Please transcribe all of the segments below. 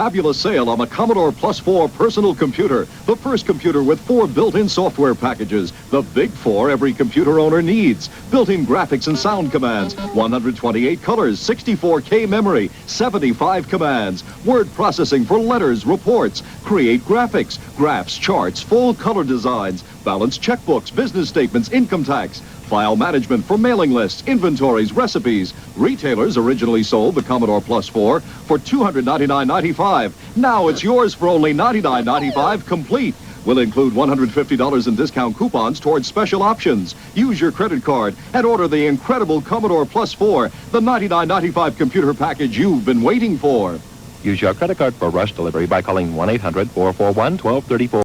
fabulous sale on the Commodore Plus 4 personal computer, the first computer with 4 built-in software packages, the big 4 every computer owner needs. Built-in graphics and sound commands, 128 colors, 64K memory, 75 commands, word processing for letters, reports, create graphics, graphs, charts, full color designs, balance checkbooks, business statements, income tax, file management for mailing lists, inventories, recipes. Retailers originally sold the Commodore Plus 4 for $299.95. Now it's yours for only $99.95 complete. Will include $150 in discount coupons towards special options. Use your credit card and order the incredible Commodore Plus 4, the $99.95 computer package you've been waiting for. Use your credit card for rush delivery by calling 1-800-441-1234.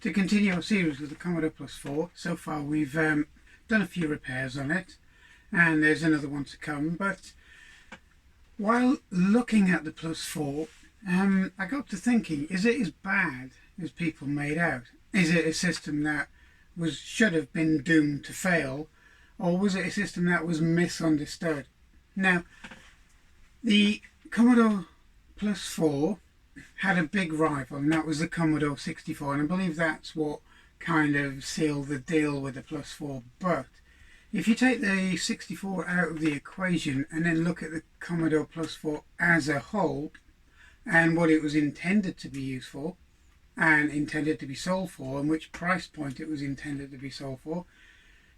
To continue our series with the Commodore Plus 4, so far we've done a few repairs on it, and there's another one to come. But while looking at the Plus 4, I got to thinking, is it as bad as people made out? Is it a system that should have been doomed to fail, or was it a system that was misunderstood? Now, the Commodore Plus 4 had a big rival, and that was the Commodore 64, and I believe that's what kind of sealed the deal with the Plus 4. But if you take the 64 out of the equation and then look at the Commodore Plus 4 as a whole and what it was intended to be used for and intended to be sold for, and which price point it was intended to be sold for,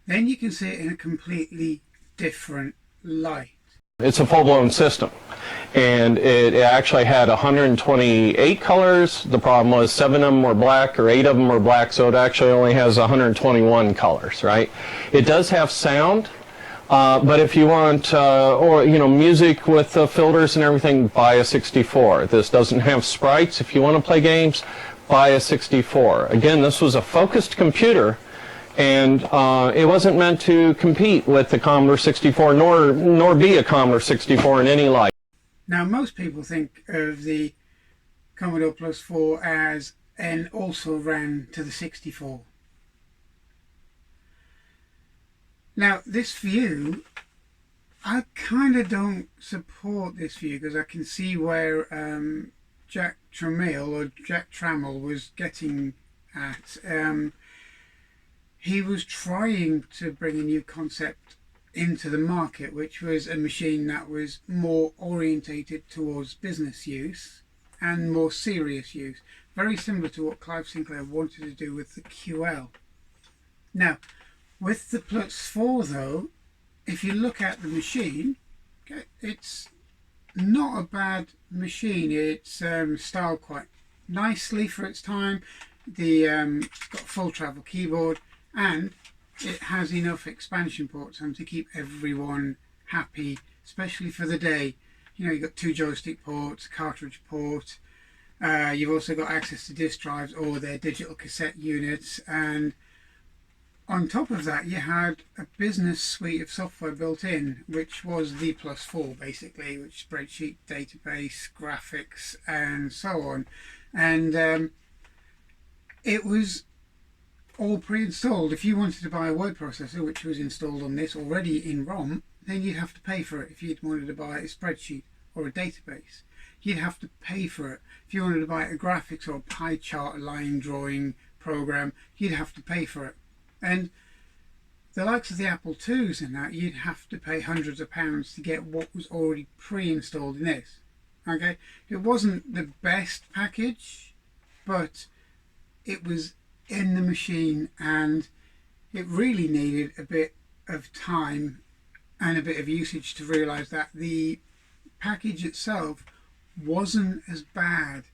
then you can see it in a completely different light. It's a full-blown system, and it actually had 128 colors. The problem was 7 of them were black or 8 of them were black, so it actually only has 121 colors, right? It does have sound, but if you want music with filters and everything, buy a 64. This doesn't have sprites. If you want to play games, buy a 64. Again, this was a focused computer, and it wasn't meant to compete with the Commodore 64, nor be a Commodore 64 in any light. Now, most people think of the Commodore Plus 4 as an also-ran to the 64. Now, this view, I kind of don't support this view, because I can see where Jack Trammell was getting at. He was trying to bring a new concept into the market, which was a machine that was more orientated towards business use and more serious use, very similar to what Clive Sinclair wanted to do with the QL. Now, with the Plus 4 though, if you look at the machine, okay, it's not a bad machine. It's styled quite nicely for its time. It's got a full travel keyboard, and it has enough expansion ports to keep everyone happy, especially for the day. You know, you've got 2 joystick ports, a cartridge port, you've also got access to disk drives or their digital cassette units, and on top of that you had a business suite of software built in, which was the Plus 4 basically, which spreadsheet, database, graphics and so on. And it was all pre-installed. If you wanted to buy a word processor, which was installed on this already in ROM, then you'd have to pay for it. If you wanted to buy a spreadsheet or a database, you'd have to pay for it. If you wanted to buy a graphics or a pie chart, a line drawing program, you'd have to pay for it. And the likes of the Apple IIs and that, you'd have to pay hundreds of pounds to get what was already pre-installed in this. Okay, it wasn't the best package, but it was in the machine, and it really needed a bit of time and a bit of usage to realize that the package itself wasn't as bad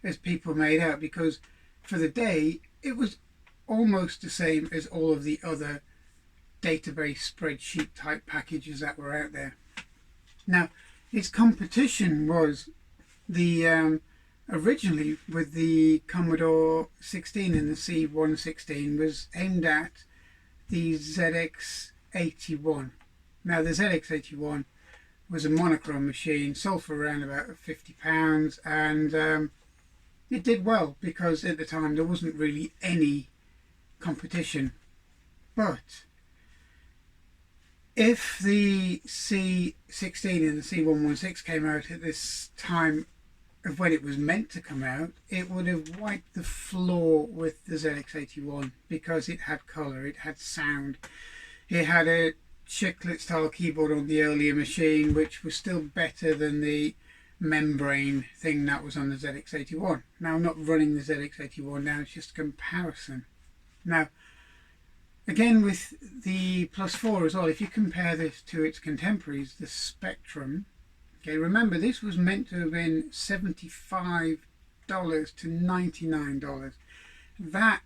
as people made out, because for the day it was almost the same as all of the other database spreadsheet type packages that were out there. Now, its competition was the originally with the Commodore 16 and the C116 was aimed at the ZX81. Now, the ZX81 was a monochrome machine, sold for around about £50, and it did well because at the time there wasn't really any competition. But if the C16 and the C116 came out at this time of when it was meant to come out, it would have wiped the floor with the ZX81 because it had colour, it had sound, it had a chiclet style keyboard on the earlier machine, which was still better than the membrane thing that was on the ZX81. Now, I'm not running the ZX81 now, it's just a comparison. Now, again with the Plus 4 as well, if you compare this to its contemporaries, the Spectrum, okay, remember this was meant to have been $75 to $99. That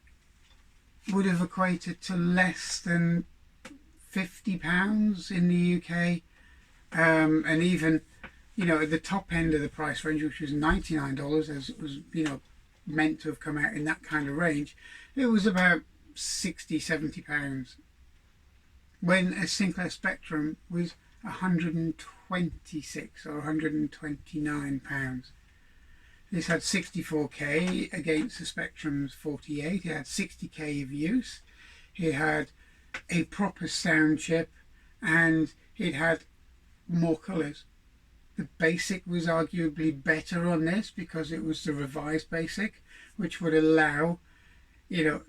would have equated to less than £50 in the UK, and even, you know, at the top end of the price range, which was $99, as it was, you know, meant to have come out in that kind of range, it was about £60–70, when a Sinclair Spectrum was 126 or 129 pounds. This had 64k against the Spectrum's 48. It had 60k of use. It had a proper sound chip, and it had more colours. The Basic was arguably better on this because it was the revised Basic, which would allow, you know,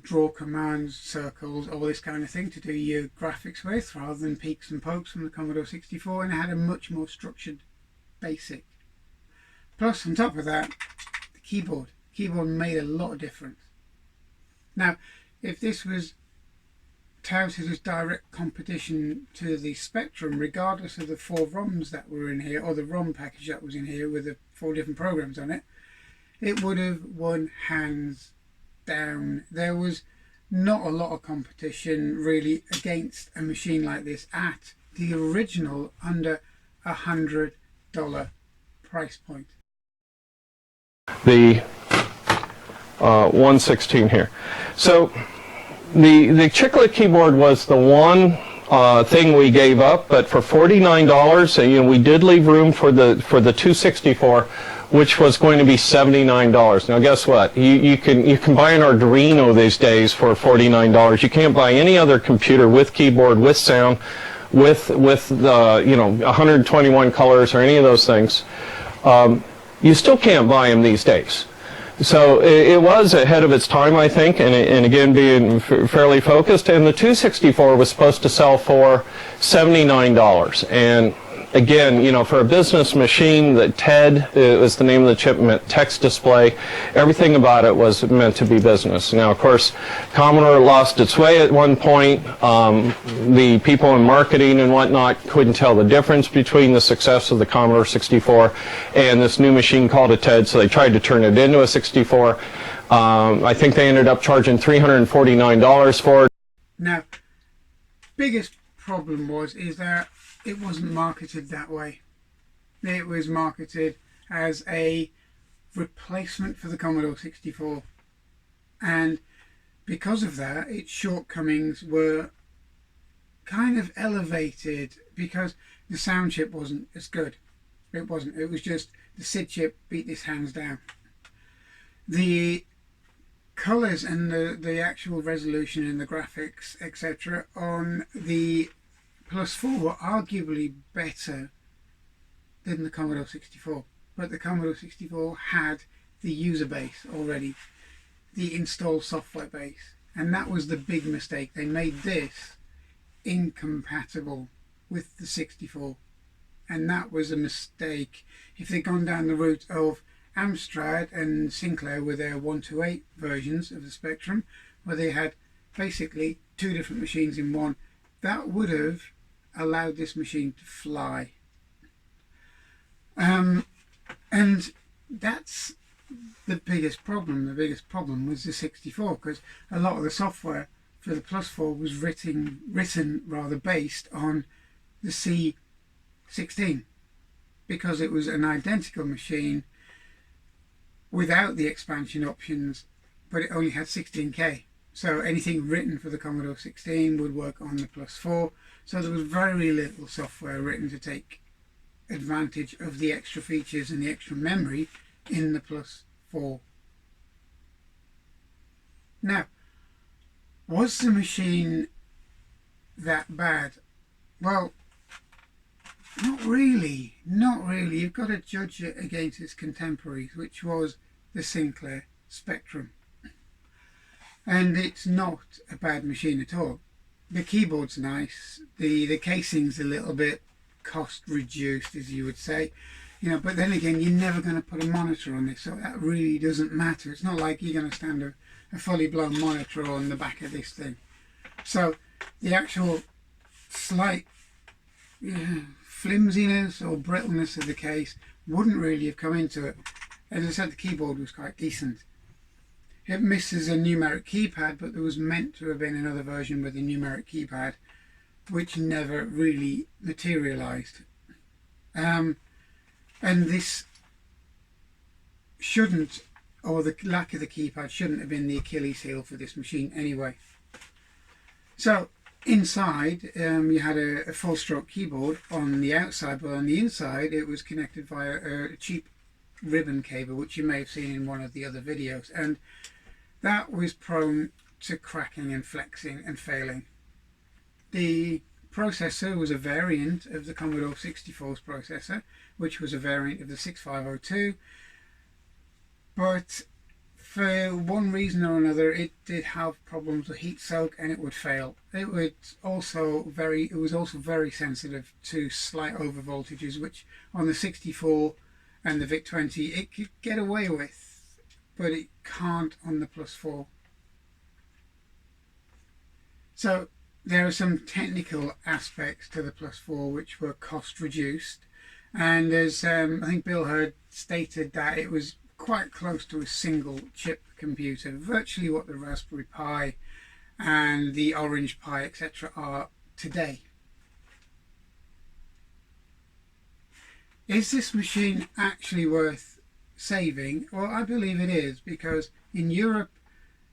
draw commands, circles, all this kind of thing to do your graphics with, rather than peeks and pokes from the Commodore 64, and it had a much more structured Basic. Plus, on top of that, the keyboard made a lot of difference. Now, if this was touted as direct competition to the Spectrum, regardless of the 4 ROMs that were in here, or the ROM package that was in here with the 4 different programs on it, it would have won hands down. There was not a lot of competition really against a machine like this at the original under $100 price point. The 116 here. So the chiclet keyboard was the one thing we gave up, but for $49, you know, we did leave room for the 264, which was going to be $79. Now, guess what? You can buy an Arduino these days for $49. You can't buy any other computer with keyboard, with sound, with the, you know, 121 colors or any of those things. You still can't buy them these days. So it was ahead of its time, I think, and again, being fairly focused. And the 264 was supposed to sell for $79. And again, you know, for a business machine, that TED was the name of the chip, meant text display. Everything about it was meant to be business. Now, of course, Commodore lost its way at one point. The people in marketing and whatnot couldn't tell the difference between the success of the Commodore 64 and this new machine called a TED, so they tried to turn it into a 64. I think they ended up charging $349 for it. Now, biggest problem is that it wasn't marketed that way. It was marketed as a replacement for the Commodore 64, and because of that, its shortcomings were kind of elevated because the sound chip wasn't as good. It wasn't. It was just the SID chip beat this hands down. The colours and the actual resolution and the graphics, etc., on the Plus 4 were arguably better than the Commodore 64, but the Commodore 64 had the user base already, the installed software base, and that was the big mistake. They made this incompatible with the 64, and that was a mistake. If they'd gone down the route of Amstrad and Sinclair with their 128 versions of the Spectrum, where they had basically 2 different machines in one, that would have allowed this machine to fly. And that's the biggest problem. The biggest problem was the 64, because a lot of the software for the Plus 4 was written rather based on the C16, because it was an identical machine without the expansion options, but it only had 16K. So anything written for the Commodore 16 would work on the Plus 4. So there was very little software written to take advantage of the extra features and the extra memory in the Plus 4. Now, was the machine that bad? Well, Not really, not really. You've got to judge it against its contemporaries, which was the Sinclair Spectrum. And it's not a bad machine at all. The keyboard's nice, the casing's a little bit cost reduced, as you would say, you know, but then again, you're never going to put a monitor on this, so that really doesn't matter. It's not like you're going to stand a fully blown monitor on the back of this thing. So the actual slight flimsiness or brittleness of the case wouldn't really have come into it. As I said, the keyboard was quite decent. It misses a numeric keypad, but there was meant to have been another version with a numeric keypad, which never really materialized. And this shouldn't, or the lack of the keypad shouldn't have been the Achilles heel for this machine anyway. So inside, you had a full stroke keyboard on the outside, but on the inside it was connected via a cheap ribbon cable, which you may have seen in one of the other videos, and that was prone to cracking and flexing and failing. The processor was a variant of the Commodore 64's processor, which was a variant of the 6502, but for one reason or another it did have problems with heat soak and it would fail. It was also very sensitive to slight over voltages, which on the 64 and the VIC-20 it could get away with, but it can't on the Plus 4. So there are some technical aspects to the Plus 4 which were cost reduced, and as I think Bill Hurd stated, that it was quite close to a single chip computer, virtually what the Raspberry Pi and the Orange Pi etc. are today. Is this machine actually worth saving? Well, I believe it is, because in Europe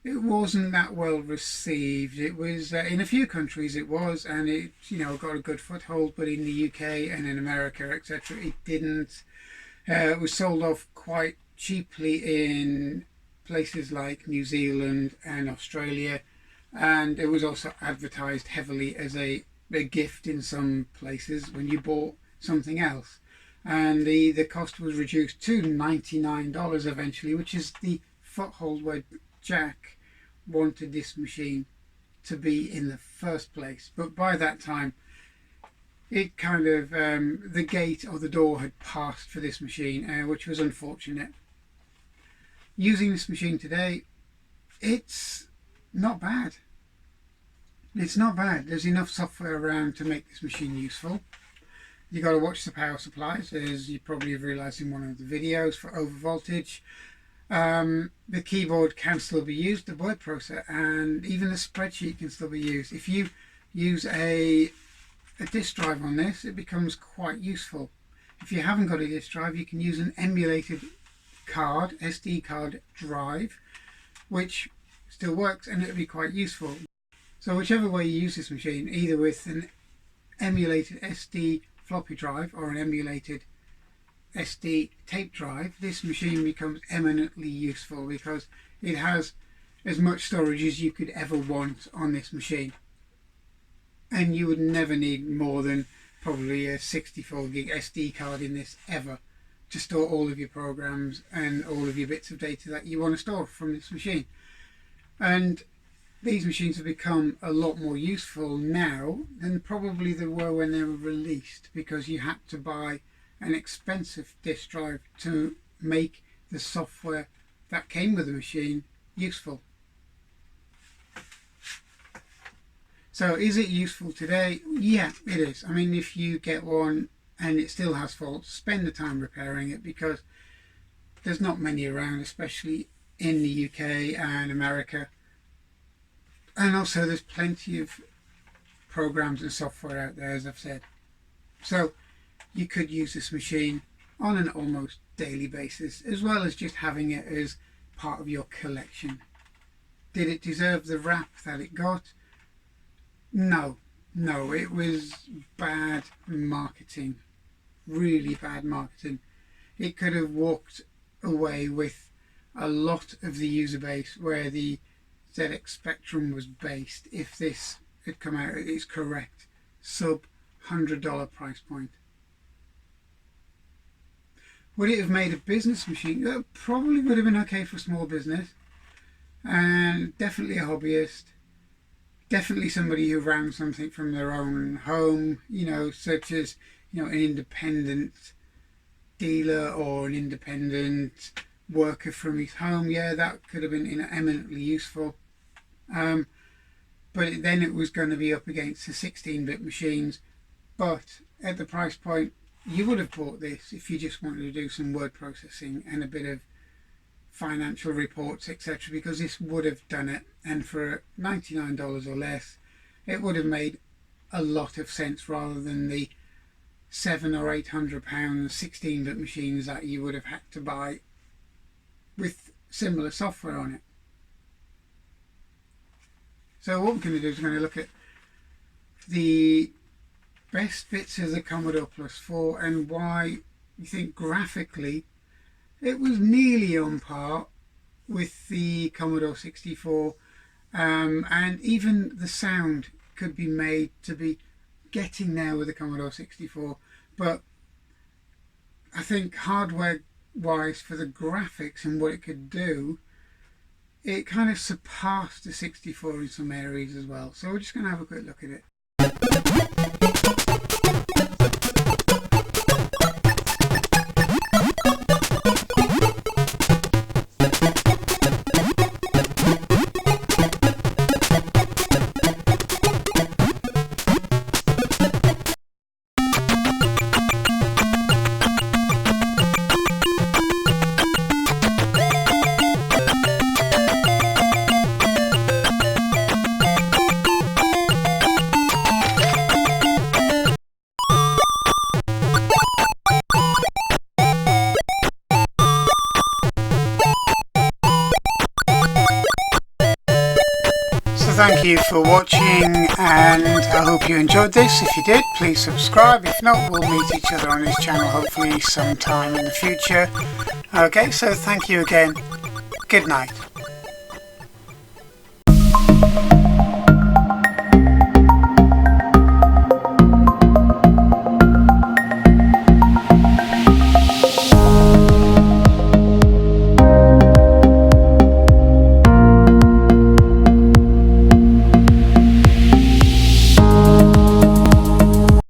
it wasn't that well received. It was in a few countries it was, and it, you know, got a good foothold, but in the UK and in America etc. it didn't. It was sold off quite cheaply in places like New Zealand and Australia, and it was also advertised heavily as a gift in some places when you bought something else, and the cost was reduced to $99 eventually, which is the foothold where Jack wanted this machine to be in the first place. But by that time it kind of the gate or the door had passed for this machine, which was unfortunate. Using this machine today, it's not bad. It's not bad. There's enough software around to make this machine useful. You got to watch the power supplies, as you probably have realized in one of the videos, for over voltage. The keyboard can still be used, the word processor, and even the spreadsheet can still be used. If you use a disk drive on this, it becomes quite useful. If you haven't got a disk drive, you can use an emulated card, SD card drive, which still works, and it'll be quite useful. So whichever way you use this machine, either with an emulated SD floppy drive or an emulated SD tape drive, this machine becomes eminently useful, because it has as much storage as you could ever want on this machine, and you would never need more than probably a 64 gig SD card in this ever to store all of your programs and all of your bits of data that you want to store from this machine. And these machines have become a lot more useful now than probably they were when they were released, because you had to buy an expensive disk drive to make the software that came with the machine useful. So is it useful today? Yeah, it is. I mean, if you get one and it still has faults, spend the time repairing it, because there's not many around, especially in the UK and America. And also there's plenty of programs and software out there, as I've said. So you could use this machine on an almost daily basis, as well as just having it as part of your collection. Did it deserve the rap that it got? No, it was bad marketing, really bad marketing. It could have walked away with a lot of the user base where the ZX Spectrum was based if this had come out at its correct sub $100 price point. Would it have made a business machine? It probably would have been okay for a small business, and definitely a hobbyist. Definitely somebody who ran something from their own home, you know, such as, you know, an independent dealer or an independent worker from his home. Yeah, that could have been eminently useful. But then it was going to be up against the 16-bit machines. But at the price point, you would have bought this if you just wanted to do some word processing and a bit of financial reports, etc., because this would have done it. And for $99 or less, it would have made a lot of sense, rather than the £700 or £800 16-bit machines that you would have had to buy with similar software on it. So what we're going to do is we're going to look at the best bits of the Commodore Plus 4 and why you think graphically it was nearly on par with the Commodore 64, and even the sound could be made to be getting there with the Commodore 64. But I think hardware wise, for the graphics and what it could do, it kind of surpassed the 64 in some areas as well. So we're just going to have a quick look at it. Thank you for watching, and I hope you enjoyed this. If you did, please subscribe. If not, we'll meet each other on this channel hopefully sometime in the future. Okay, so thank you again. Good night.